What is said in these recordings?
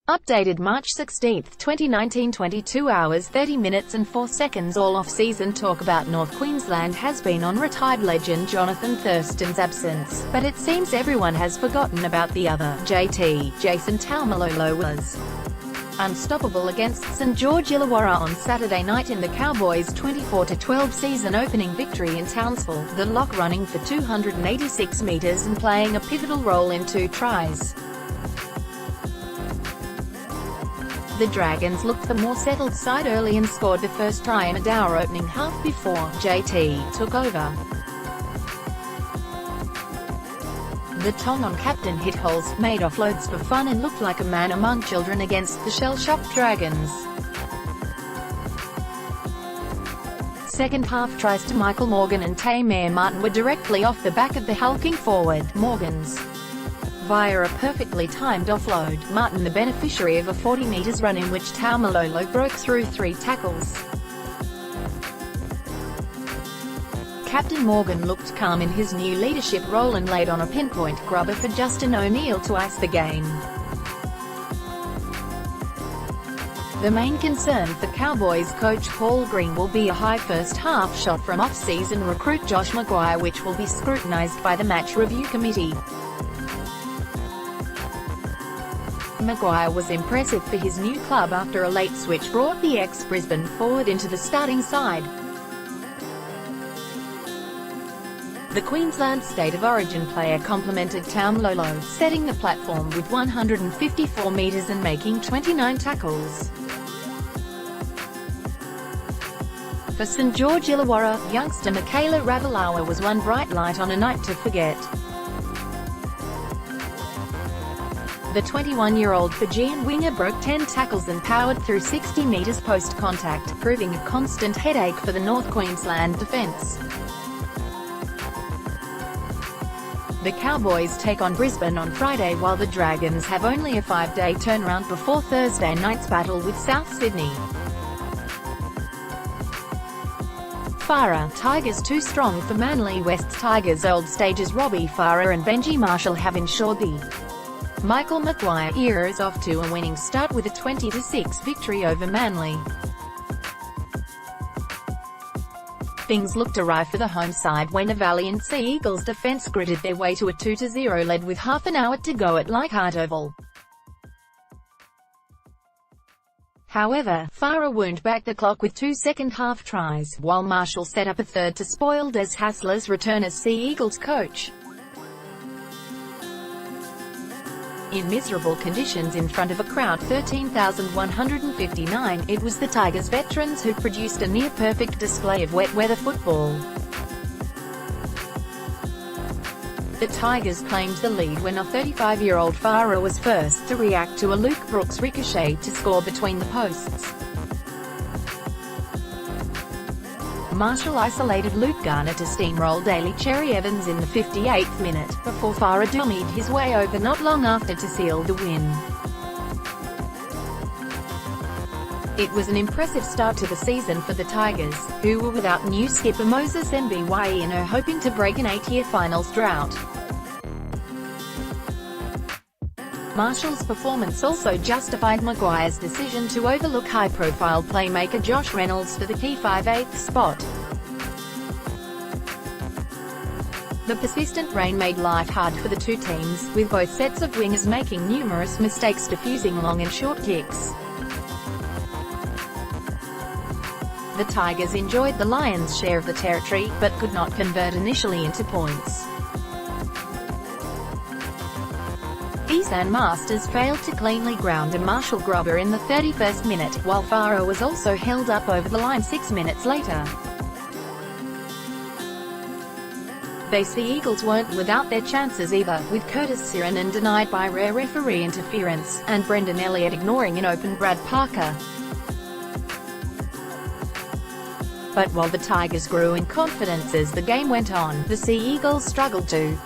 Updated March 16, 2019, 22 hours 30 minutes and 4 seconds. All off-season talk about North Queensland has been on retired legend Johnathan Thurston's absence, but it seems everyone has forgotten about the other JT. Jason Taumalolo was unstoppable against St George Illawarra on Saturday night in the Cowboys' 24-12 season-opening victory in Townsville, the lock running for 286 metres and playing a pivotal role in 2 tries. The Dragons looked the more settled side early and scored the first try in our opening half before JT took over. The Tongan captain hit holes, made offloads for fun and looked like a man among children against the shell-shocked Dragons. Second half tries to Michael Morgan and Tamir Martin were directly off the back of the hulking forward. Morgan's via a perfectly timed offload, Martin the beneficiary of a 40 metres run in which Taumalolo broke through 3 tackles. Captain Morgan looked calm in his new leadership role and laid on a pinpoint grubber for Justin O'Neill to ice the game. The main concern for Cowboys coach Paul Green will be a high first half shot from off-season recruit Josh Maguire, which will be scrutinised by the match review committee. Maguire was impressive for his new club after a late switch brought the ex-Brisbane forward into the starting side. The Queensland State of Origin player complimented Taumalolo, setting the platform with 154 metres and making 29 tackles. For St George Illawarra, youngster Michaela Ravalawa was one bright light on a night to forget. The 21-year-old Fijian winger broke 10 tackles and powered through 60 metres post-contact, proving a constant headache for the North Queensland defence. The Cowboys take on Brisbane on Friday while the Dragons have only a 5-day turnaround before Thursday night's battle with South Sydney. Farah, Tigers too strong for Manly. West Tigers old stagers Robbie Farah and Benji Marshall have ensured the Michael Maguire era is off to a winning start with a 20-6 victory over Manly. Things looked awry for the home side when a valiant Sea Eagles defence gritted their way to a 2-0 lead with half an hour to go at Leichhardt Oval. However, Farah wound back the clock with 2 second-half tries, while Marshall set up a third to spoil Des Hasler's return as Sea Eagles coach. In miserable conditions in front of a crowd 13,159, it was the Tigers veterans who produced a near-perfect display of wet-weather football. The Tigers claimed the lead when a 35-year-old Farah was first to react to a Luke Brooks ricochet to score between the posts. Marshall isolated Luke Garner to steamroll Daly Cherry Evans in the 58th minute, before Farah dummied his way over not long after to seal the win. It was an impressive start to the season for the Tigers, who were without new skipper Moses Mbye hoping to break an 8-year finals drought. Marshall's performance also justified Maguire's decision to overlook high-profile playmaker Josh Reynolds for the key 5/8 spot. The persistent rain made life hard for the two teams, with both sets of wingers making numerous mistakes defusing long and short kicks. The Tigers enjoyed the Lions' share of the territory, but could not convert initially into points. Isan Masters failed to cleanly ground a Marshall grubber in the 31st minute, while Farah was also held up over the line 6 minutes later. The Sea Eagles weren't without their chances either, with Curtis Siranen denied by rare referee interference, and Brendan Elliott ignoring an open Brad Parker. But while the Tigers grew in confidence as the game went on, the Sea Eagles struggled to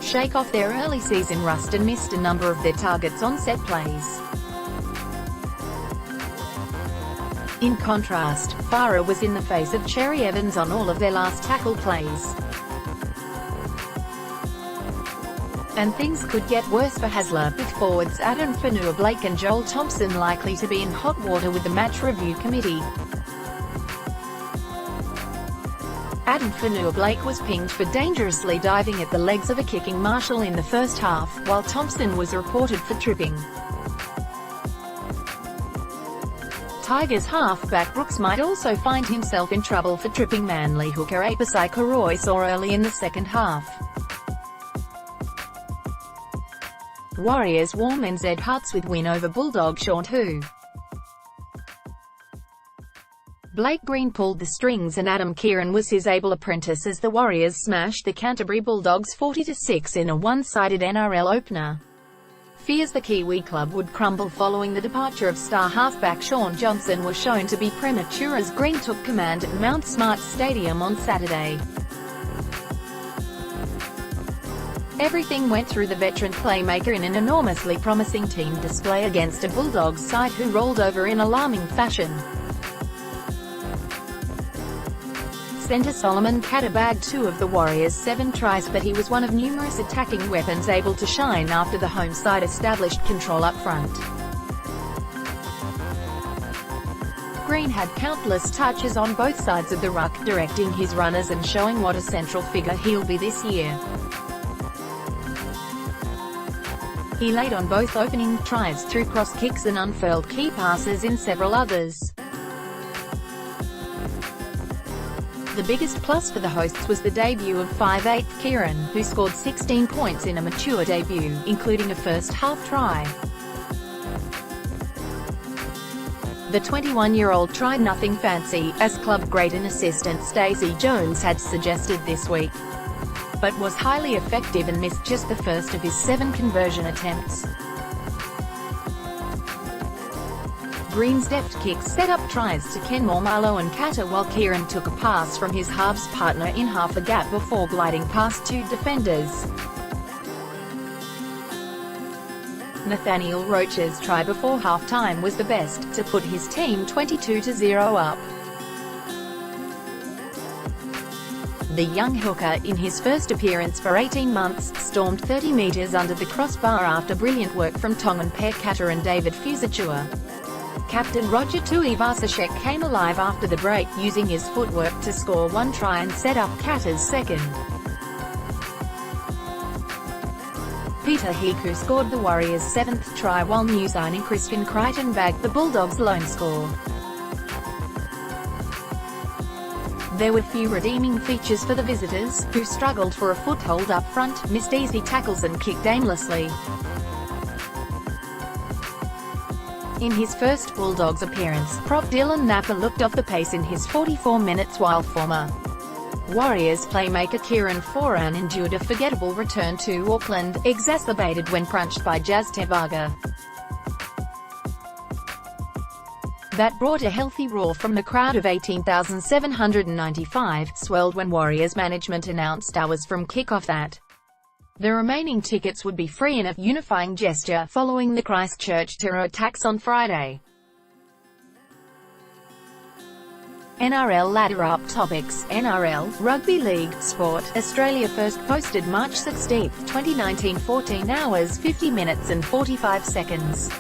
shake off their early season rust and missed a number of their targets on set plays. In contrast, Farah was in the face of Cherry Evans on all of their last tackle plays. And things could get worse for Hasler, with forwards Adam Fanua-Blake and Joel Thompson likely to be in hot water with the match review committee. Adam Fanua-Blake was pinged for dangerously diving at the legs of a kicking marshal in the first half, while Thompson was reported for tripping. Tigers halfback Brooks might also find himself in trouble for tripping Manly hooker Apasai Koroisor early in the second half. Warriors warm NZ Hearts with win over Bulldog Sean Hu. Blake Green pulled the strings and Adam Keighran was his able apprentice as the Warriors smashed the Canterbury Bulldogs 40-6 in a one-sided NRL opener. Fears the Kiwi club would crumble following the departure of star halfback Shaun Johnson were shown to be premature as Green took command at Mount Smart Stadium on Saturday. Everything went through the veteran playmaker in an enormously promising team display against a Bulldogs side who rolled over in alarming fashion. Centre Solomon Kata bagged 2 of the Warriors' 7 tries, but he was one of numerous attacking weapons able to shine after the home side established control up front. Green had countless touches on both sides of the ruck, directing his runners and showing what a central figure he'll be this year. He laid on both opening tries through cross kicks and unfurled key passes in several others. The biggest plus for the hosts was the debut of 5'8" Keighran, who scored 16 points in a mature debut, including a first-half try. The 21-year-old tried nothing fancy, as club great and assistant Stacey Jones had suggested this week, but was highly effective and missed just the first of his 7 conversion attempts. Green's deft kicks set up tries to Taumalolo and Kata, while Keighran took a pass from his halves partner in half a gap before gliding past 2 defenders. Nathaniel Roach's try before half-time was the best, to put his team 22-0 up. The young hooker, in his first appearance for 18 months, stormed 30 metres under the crossbar after brilliant work from Tongan pair Kata and David Fusachua. Captain Roger Tuivasa-Sheck came alive after the break, using his footwork to score 1 try and set up Kata's second. Peter Hiku scored the Warriors' 7th try, while new signing Christian Crichton bagged the Bulldogs' lone score. There were few redeeming features for the visitors, who struggled for a foothold up front, missed easy tackles and kicked aimlessly. In his first Bulldogs appearance, prop Dylan Napa looked off the pace in his 44 minutes, while former Warriors playmaker Kieran Foran endured a forgettable return to Auckland, exacerbated when crunched by Jazz Tevaga. That brought a healthy roar from the crowd of 18,795, swelled when Warriors management announced hours from kickoff that the remaining tickets would be free, in a unifying gesture following the Christchurch terror attacks on Friday. NRL ladder-up topics. NRL, Rugby League, Sport. Australia first posted March 16, 2019, 14 hours 50 minutes and 45 seconds.